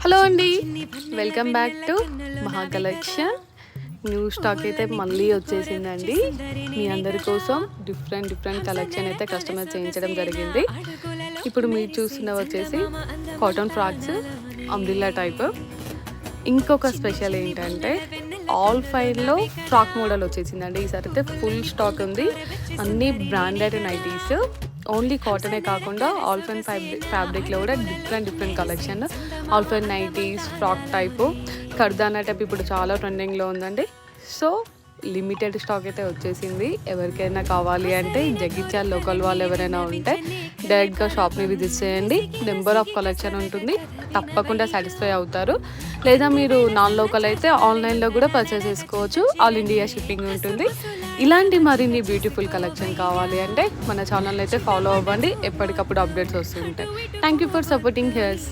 Hello అండి, welcome back to మహా collection. New stock అయితే మళ్ళీ వచ్చేసిందండి. మీ అందరి కోసం డిఫరెంట్ కలెక్షన్ అయితే కస్టమైజ్ చేయించడం జరిగింది. ఇప్పుడు మీరు చూస్తున్నవి వచ్చేసి కాటన్ ఫ్రాక్స్, అంబ్రిల్లా టైప్. ఇంకొక స్పెషల్ ఏంటంటే ఆల్ ఫైన్లో ఫ్రాక్ మోడల్ వచ్చేసిందండి. ఈసారి అయితే ఫుల్ స్టాక్ ఉంది. అన్ని బ్రాండెడ్ నైటీస్, ఓన్లీ కాటనే కాకుండా ఆల్ఫైన్ ఫ్యాబ్రిక్లో కూడా different collection. Alpine nighties, frock type, కర్దానా టైప్ ఇప్పుడు చాలా ట్రెండింగ్లో ఉందండి. సో లిమిటెడ్ స్టాక్ అయితే వచ్చేసింది. ఎవరికైనా కావాలి అంటే జగిత్యాల లోకల్ వాళ్ళు ఎవరైనా ఉంటే డైరెక్ట్గా షాప్ని విజిట్ చేయండి. నెంబర్ ఆఫ్ కలెక్షన్ ఉంటుంది, తప్పకుండా సాటిస్ఫై అవుతారు. లేదా మీరు నాన్ లోకల్ అయితే ఆన్లైన్లో కూడా పర్చేస్ చేసుకోవచ్చు. ఆల్ ఇండియా షిప్పింగ్ ఉంటుంది. ఇలాంటి మరిన్ని బ్యూటిఫుల్ కలెక్షన్ కావాలి అంటే మన ఛానల్ అయితే ఫాలో అవ్వండి. ఎప్పటికప్పుడు అప్డేట్స్ వస్తుంటాయి. Thank you for supporting here's.